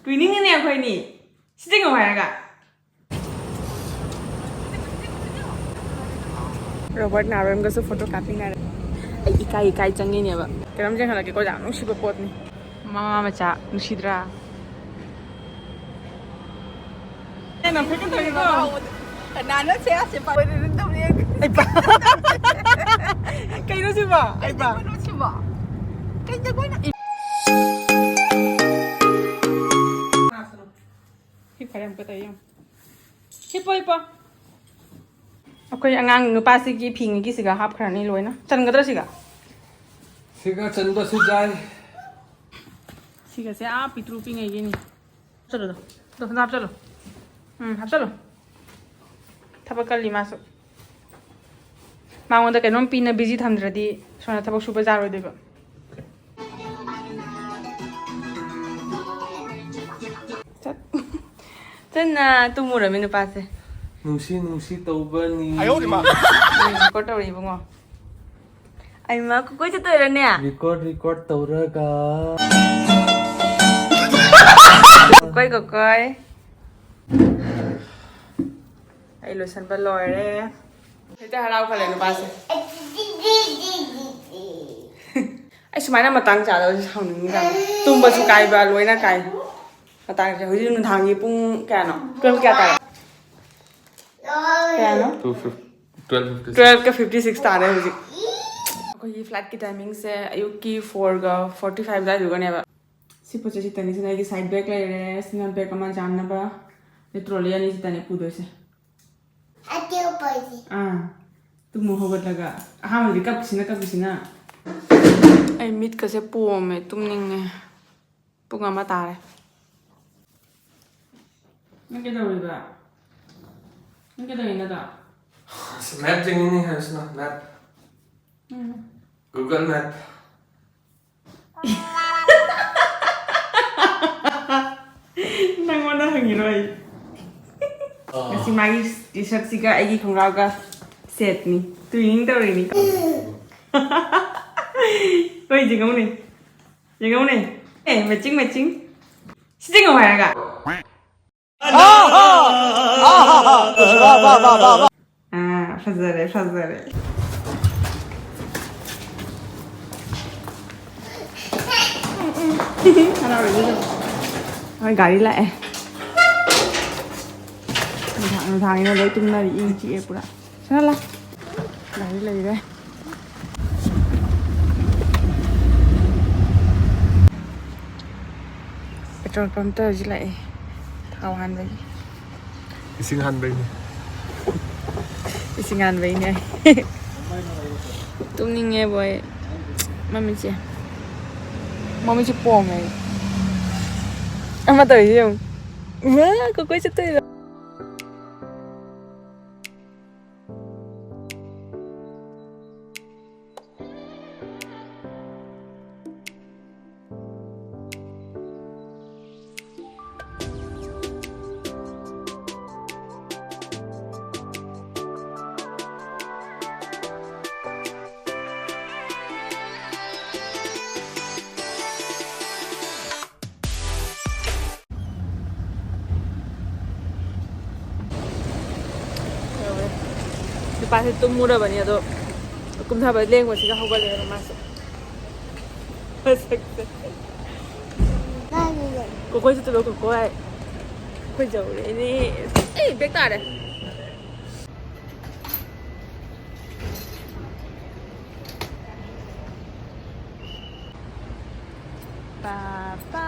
Twinning in the sitting away. Robert NAOREM goes to photocopying. Ikai Changiniva. Can I go down? She will put me. Mamma Cha, Nushidra. And I'm picking the go. And I'm not saying if I didn't do it. Can you see what? I don't know. Can you go? Hippo. Okay, ang nupasi ki ping ki siga hap kharani loi na. Chan gadra siga. Siga chan ba su jai. Siga se a pitru ping ai ni. Chalo. To hap chalo. Hap chalo. Thaba kal li masu. Mangonda kainom pin na busy thamdradi sona thaba su bazar oi deba. Chân tumura menu pase. Nusi tauba ni. Ayo di ma. Record tau ri bungo. Ai ma ko ko chato ra ne. Record taura ka. Koi. Ai lo san ba loi re. Hita harau khale nu pase. Ai sumaina matang cha da saung ga. Tumba su kai ba loi na kai. Matang cha hoi nu thang gi pung ka no. 12 kya ta. Kya no? 12 ka 56 ta re hoji. Ko ye flight ki timing se ayuk ki 4 ga 45 da duga ne ba. Si poche si tani se gi side bag lai re sina bag ma janna ba. Ne trolley ani si tani pudo se. Atiu poisi. Tu mo hogot laga. Ha mo kap sina. Ai mit ka se po me tumning punga ma ta re. Nge da ri ba. Nge da ina da. Map jeng ini harus na map. Google Map. Nang mana hangi roi. Kasi magi t-shirt siga agi khongraga set ni. Twinning tau ri ni. Oi jingau ni. Matching. Sitting away ga. Fazare. Thôi gari lại. Thằng nó lấy tung ra đi yên chị em pura. Sao la? Gari lại đây. Petrol pump tới gì lại? Thao han vậy. Isingan ba ni? Isingan vậy nè. Tum ning nghe boy. Mami chị po mày. Ama tới không? Có quay tới rồi. Pase tumura bani ado kum tha ba leng wa siga hoga le ma se ko to ko ai ko jau le ni bek ta de papa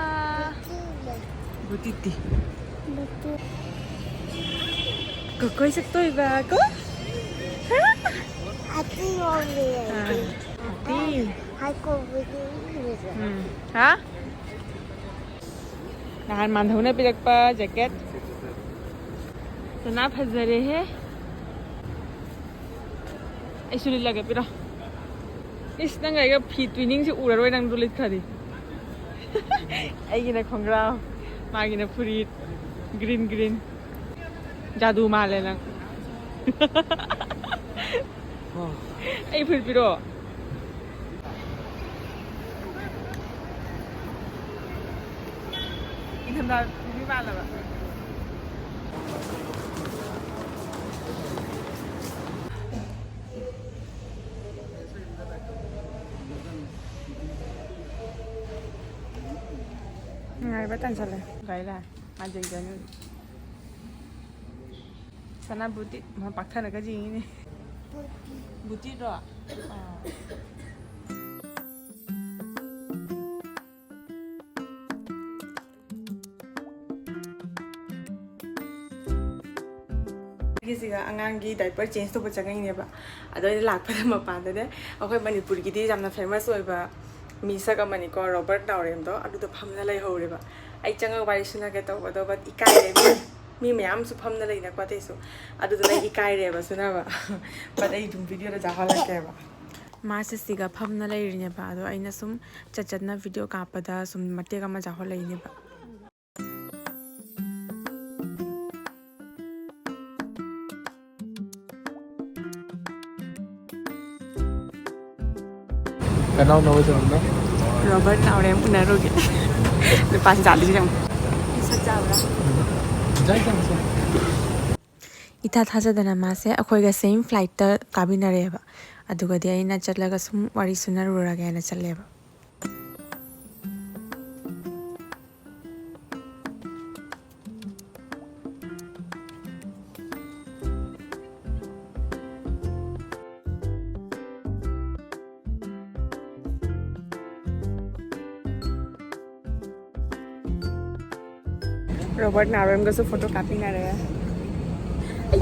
butiti ko se toi ba ko Atiu oli. Đi. Hai cô với cái. Hả? Nahan man thuna pilak pa jacket. Sana phazare hai. Ai suli lage pira. Is nang ai ga phi twinning se ura roi nang dulit khadi. Ai gina khongrao. Ma gina puri green. Jadu male nang. Ai phul piro. ꯅꯤꯡꯊꯝꯊꯥ ꯅꯨꯃꯤ ꯃꯥꯜꯂꯕ ngài tan sale vậy là anh chị cho nên sana buti mà bạc thân là cái gì này buti rồi ꯁꯤꯒ ꯑꯉꯥꯡꯒꯤ diaper change ꯇꯧꯕ ꯆꯪꯉꯤꯅꯦꯕ ꯑꯗꯣ ꯑꯩꯅ ꯂꯥꯛꯄꯗ ꯃꯄꯥꯟꯗꯅꯦ ꯑꯩꯈꯣꯏ ꯃꯅꯤꯄꯨꯔꯒꯤꯗꯤ ꯌꯥꯝꯅ ꯐꯦꯃꯁ ꯑꯣꯏꯕ ꯃꯤꯁꯛ ꯑꯃꯅꯤꯀꯣ ꯔꯣꯕꯔꯠ ꯅꯥꯎꯔꯦꯝꯗꯣ ꯑꯗꯨꯗ ꯐꯝꯅ ꯂꯩꯍꯧꯔꯦꯕ ꯑꯩ ꯆꯪꯉꯒ ꯋꯥꯔꯤ ꯁꯥꯟꯅꯒꯦ ꯇꯧꯕꯗꯣ ꯕꯠ ꯏꯀꯥꯏꯔꯦ ꯃꯤ ꯃꯌꯥꯝꯁꯨ ꯐꯝꯅ ꯂꯩꯅꯀꯣ ꯑꯇꯩꯁꯨ ꯑꯗꯨꯗꯨꯅ ꯑꯩ ꯏꯀꯥꯏꯔꯦꯕ ꯁꯨꯅꯕ ꯕꯠ ꯑꯩ ꯑꯗꯨꯝ ꯚꯤꯗꯤꯑꯣꯗ ꯆꯥꯍꯜꯂꯛꯀꯦꯕ ꯃꯥꯁꯦ ꯁꯤꯒ ꯐꯝꯅ ꯂꯩꯔꯤꯅꯦꯕ ꯑꯗꯣ ꯑꯩꯅ ꯁꯨꯝ ꯆꯠꯅ ꯚꯤꯗꯤꯑꯣ ꯀꯥꯞꯄꯗ ꯁꯨꯝ ꯃꯇꯦꯛ ꯑꯃ ꯆꯥꯍꯜꯂꯛꯏꯅꯦꯕ Kenal nama siapa? Robert NAOREM UNARE. Lepas jadi jam. Bisa jawab. Jadi apa? Ita thajadana mase akhoiga same flight ta kabinareba. Adugadi aina chatlaga sum wari sunaruraga aina chaleba. Robert NAOREM ga su photo copy na re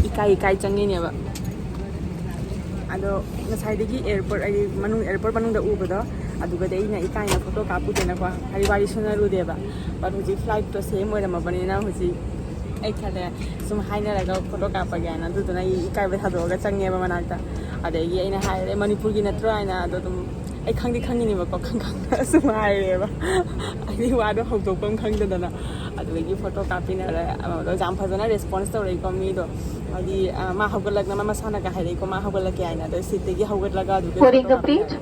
ikai changineba ado ngasai degi airport ai manung da ubado aduga dei na ikai na photo kapu dena ko hari wari sunaru deba but huji flight to same oira mabani na huji ai khale sum haina raga photo kapa ga na duduna ikai ba thado ga changeba manakta adegi aina haire manipur gi natro aina ado dum ai khangni ni ba ko khang sum haire ba ai wado hobdopam khangdana adegi photo copy na ra ado jam phajana response to rei ko mi do adi ma hawgalak na ma sana ka haire ko ma hawgalak ai na do sitegi hawgatlaga adu Pouring the plate.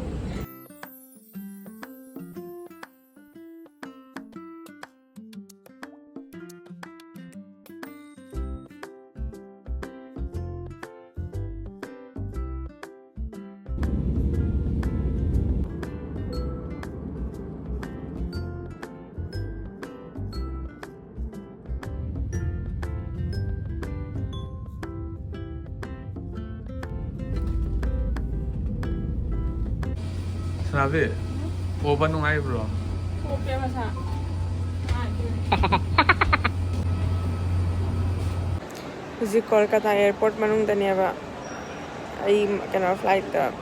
Sabi, open nung ay bro. Okay masa. Huzi Kolkata airport manung daniaba ai kana flight da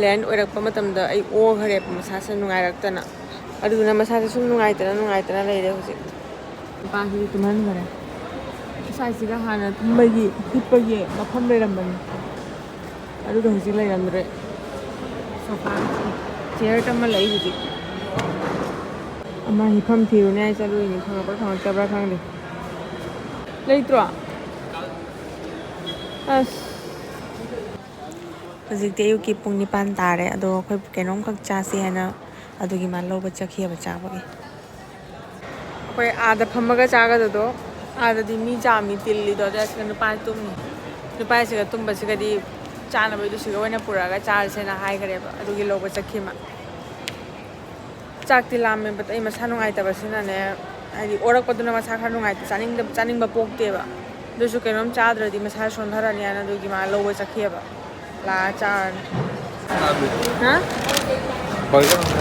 land oirakpa matamda ai o ghare masa sa nungai raktana aduna masa sa sum nungai tana leire huzi pa hi tuman gare sai siga hana tumagi hipagi mafam leirambani aduga huzi leiramre sofa chair tama lai huzi ama hifam thirune ai chalu ni khangabra khangde leitro as hojikte ayuki pung 9 tare ado khoi kenom khak chasi hana adugi man loba chakhiaba chabagi khoi ada phamaga chaga do ada di mi jami tilli do das kan pa siga tumba siga di chana bai du siga wena puraga char sena hai gare adugi loba chakhima chakti lamme but ai masa nungai ta basina ne ai orak paduna masa kha nungai ta chaning ba pokte ba dusu kenom chadra di masa sondhara ni ana dugi ma loba chakhiaba la char ha Burger na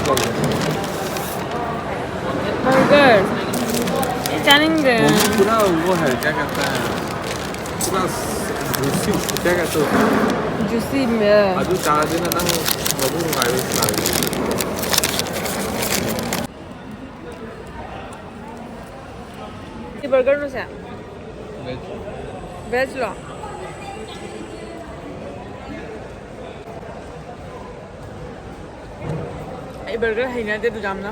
burger chaning de पूरा वो है क्या कहते हैं पूरा juicy क्या कहते हो juicy में अदु चार्ज ना नंग वबु ngai ना ये burger नो से veg lo ai burger haina de du jamna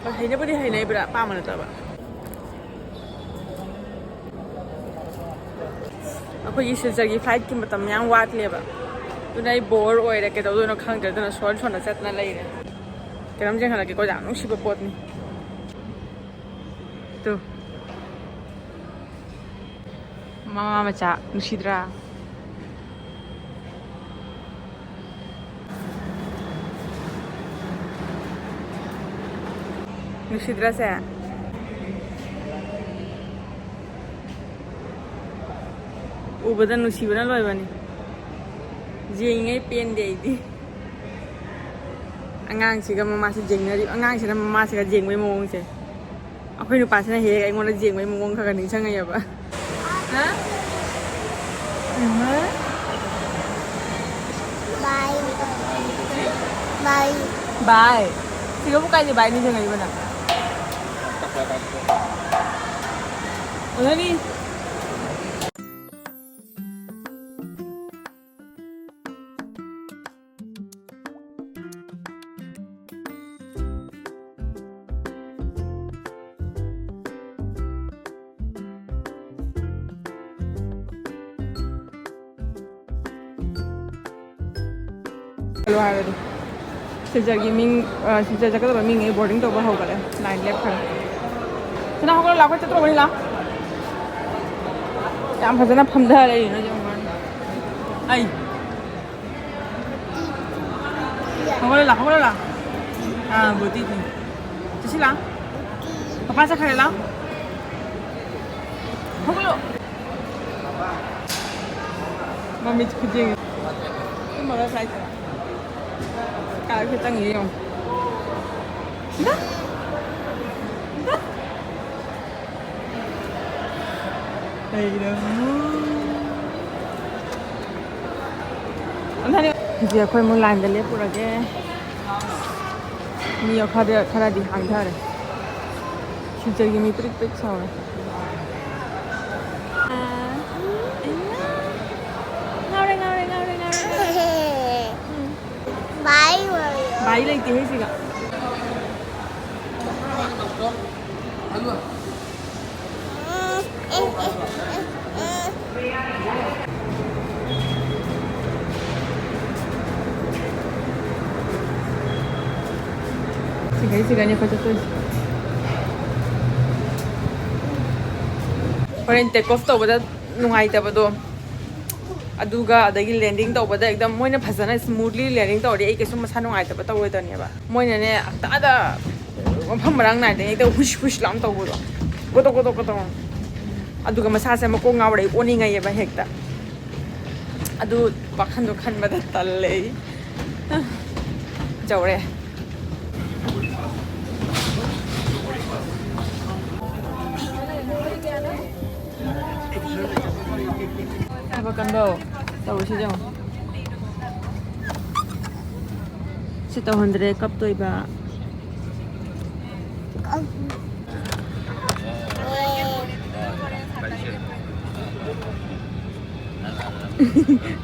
but haina bari haina ibra pa mana taba akoi silchagi flight ki matam yang wat leba tunai bore oira ke do no khang de na son chatna leire keram jeng hala ke ko jang nung siba pot ni tuh mama maca nusidra nusidra saya ubada nusibana loibani jengai pende idi angang siga mama si jengnari angang sina mama siga jengwai mong se akhoi nu pasina he ai ngona jengwai mong kha ga ning sanga ya ba ha Bye. Bye. bye siga bukan ni bye ni sanga iba na ano ni Hello, how are you? Sejak gaming, sejak kita gaming ini boarding tu apa hoga le? Line left kan? Senang hoga lah, kau cakap apa ni lah? Yang pasal nak pemda le ini jangan. Ay. Hoga lah. Ah, buti ni. Cisi lah. Papa cakap le lah. Hoga lo. Mami kucing. Ini mana size? Kalau kita ngiyong, dah, ayo. Antara dia kau mau line dah lihat pura ke, ni aku ada di hanggar. Sejak ini prik sama. Bye. Bye lagi tiada sih kak. Siganya kau jatuh. Orang take off tu pada nungai tu pada. Aduga adagi landing tau pada ekdam moina phasana smoothly landing tau ri ai kesu masa nungai ta tau ta ne ba moina ne ta da mafam rang nai de ekdam hush lam tau bo goto aduga masa se mako ngawre oni ngai ba hekta adu bakhan do khan ba da talle jawre apa kan bau tahu sih jong si tahun dere kap tu iba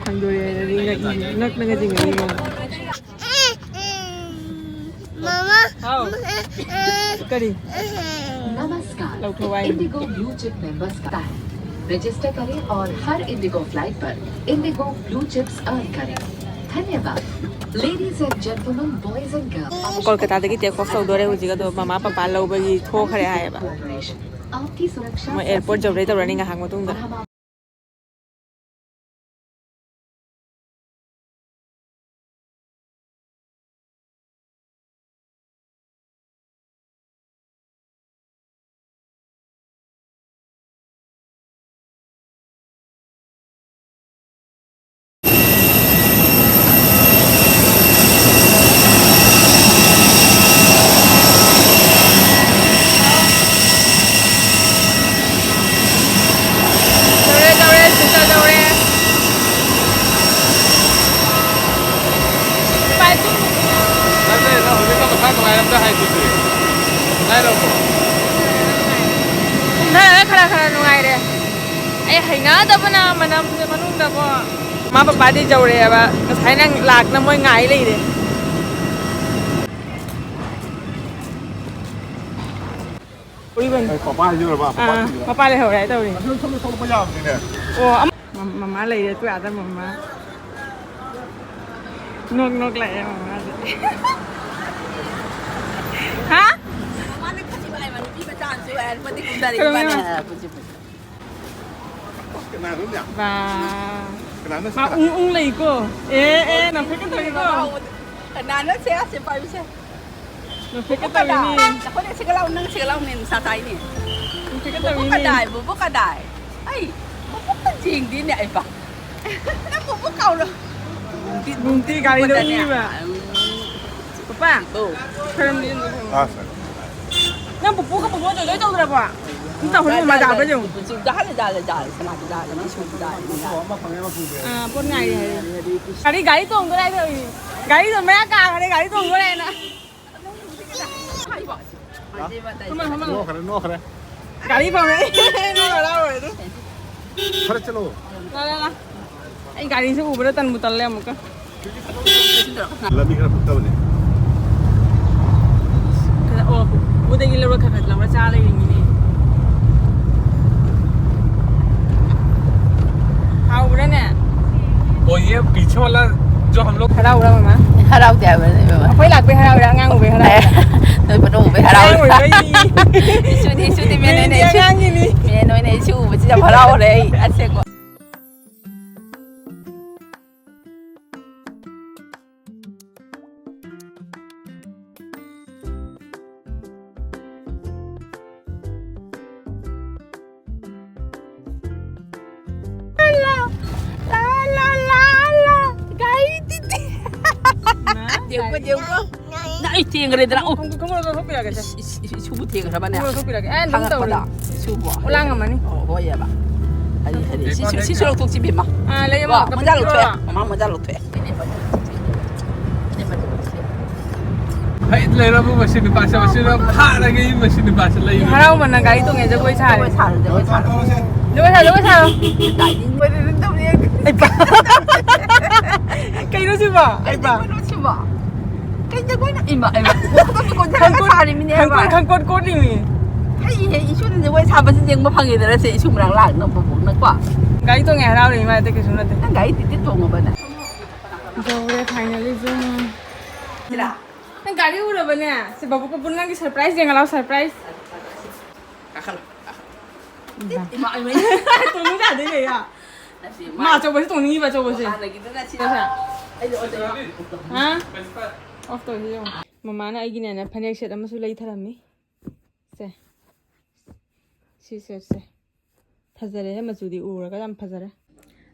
Ang duri ay nak jing Mama. How? Kari. नमस्कार Indigo blue chip members का है register करें और हर Indigo flight पर Indigo blue chips earn करें धन्यवाद ladies and gentleman boys and girls Kolkata की take off तौदोरे हुजिगा दो ममा पापा लौबगी थोखरे हायबा आपकी सुरक्षा मैं एयरपोर्ट जब रही तब रनिंग हांग Matunga Ma papa di jauh deh, apa? Saya nang lag namoy ngai lagi deh. Uriban. Papa juga pak. Papa leh orang itu ni. Không có làm gì nè. Oh, mama lagi deh tu ada mama. Nok lagi mama. Hah? Mama nak kasih bayar mana? Di baca ansur. Mati kung dari mana puji. Kenapa ya? Và Kenapa mà ung lì cô. Ê, nó phải cái tàu cô. Kanan nó sẽ phải sẽ. Nó phải cái Buka tàu dai. ini. Ako ni sigalau nang sigalau nin sa tayo ni. Nó phải cái tàu Buka ini. dai, buka dai. Ay, buka jing din ni ay ba. Na buka lo. Bumti kali itu ini ba. Papa. Tuh. Keren dia. Ah, saya. Nang buku ka buku tu tu tu apa? Entah pun mana dah baju. Dah lah, sama dah, memang sudah dah. Ah, pun ngai dia. Gari tu orang tu ini. Gari tu mana kah? Gari tu orang na. No, kare, no, kare. Gari pun ni. Ni ada apa itu? Kare chalo. Lah. Ai gari se ऊपर तन मुतल ले मुका. Lami kare putta bane. Kena oh, udah gila ro kafet lam ra cha lai ni ni. How udah ne? वो ये पीछे वाला जो हम लोग Harau udah mama. Harau dia ba. Apa lak be harau dah ngang be harau. Tôi bắt đầu với harau. Ngang be ni. Isu di mana ni? Ngang ni. Meno ni isu macam harau deh. Asyik ko. Dia ko. Na iting rin na. Kung mo ko pila ka siya. Subu ting sa bana. Kung mo ko pila ka. Dum taw ni. Subu. Ulang nga man ni. Oh, boya ba. Hadi. Si sulok tuk si bima. Ah, lay mo. Wah, manjalo tu. Mama manjalo tu. भाई ले रहा हूँ machine पास भाग लगे machine पास ले Harau man na gari tu ngai jagoi cha. Tôi xả rồi, tôi xả. Jagoi cha. Tại vì tôi đến đâu đi. Ai ba. Kai no si ba. Ai ba. Nó chim bỏ. Cái cái quái này im mà. Tôi bị con thằng con xả đi mình nè mà. Kang kon ni mi. Cái gì isu ni tôi xả bên trên mà phăng gì đó sẽ isu mình lang nó bộ nó quá. Gari tu ngai harau ni ma te ke sunat. Nó gãy thì tiếp tục mà bên này. Jauh finally zoom. Thế nào? Nang gari udah banya. Si babu ko pun lagi surprise dia ngalau surprise. Kakak. Im mà im. Tunggu dah dia ya. Ma coba sih tunggu ni ba coba sih. Lagi tu nak sih. Bisa. Ayo ayo. Ha? Off to hiyo. Mama na ai gina na phanek set ama su lai tharami. Se. Se. Phajare he masudi ura ga jam phajare.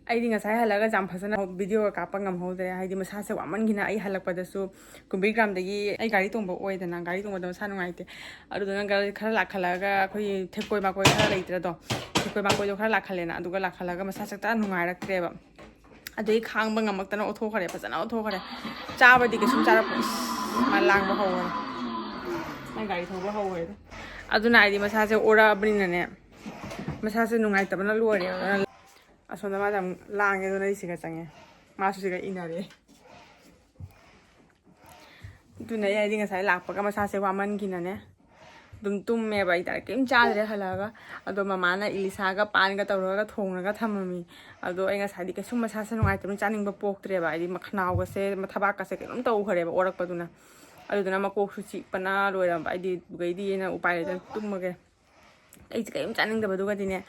Ai dinga sai halaga jam phajana video ka pa ngam hodre hai di masa se waman gina ai halak pa dasu kumbi gram dagi ai gari tongba oi dana gari tongba da sa nungai te adu dana gari khara lakhalaga khoi thekoi ma koi khara leitra do thekoi ma koi do khara lakhalena adu ga lakhalaga masa sakta nungai raktre ba adui khangba ngamaktana otho khare phajana otho khare chaba di ke sum chara ma langba hawre ma gari thoba hawre adu na ai di masa se ora abnina ne masa se nungai tabana luare asonda madam lange do na isiga change masu siga inare tu na ya dinga sai lakpa ka masa se waman gina ne dum tum me bai tar kem cha re halaga ado mama na ilisa ga pan ga tawra ga thongna ga thamami ado ai nga sai di ke sum masa se nungai tum chaning ba pok tre ba ai makhnaw ga se mathaba ka se kem taw khare ba orak pa duna ado duna ma kok su chi pana loira ba ai di gai di na upai le tum ma ge ai cái em chán được bao nhiêu này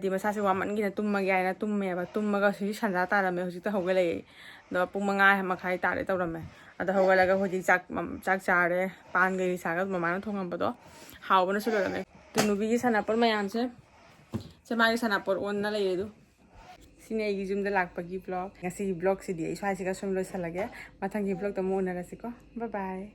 thì mà sao sẽ qua mặn kia là tum mà gai là tum mè và tum mà cái gì sản ra ta là mè hồi trước hầu cái này đó bung mà ngai mà khai ta để tao làm mè đó hầu cái là cái hồi trước chắc chả đấy pan cái sao cái mà nó thông làm bao đó hầu nó sẽ được này từ nụ bị sản apple mày ăn chứ mai sản apple ôn nó lấy được xin này cái zoom để lạc bagi vlog ngay si vlog si dia isu hai si cái zoom lo sa lagi matang vlog temu nara siko bye bye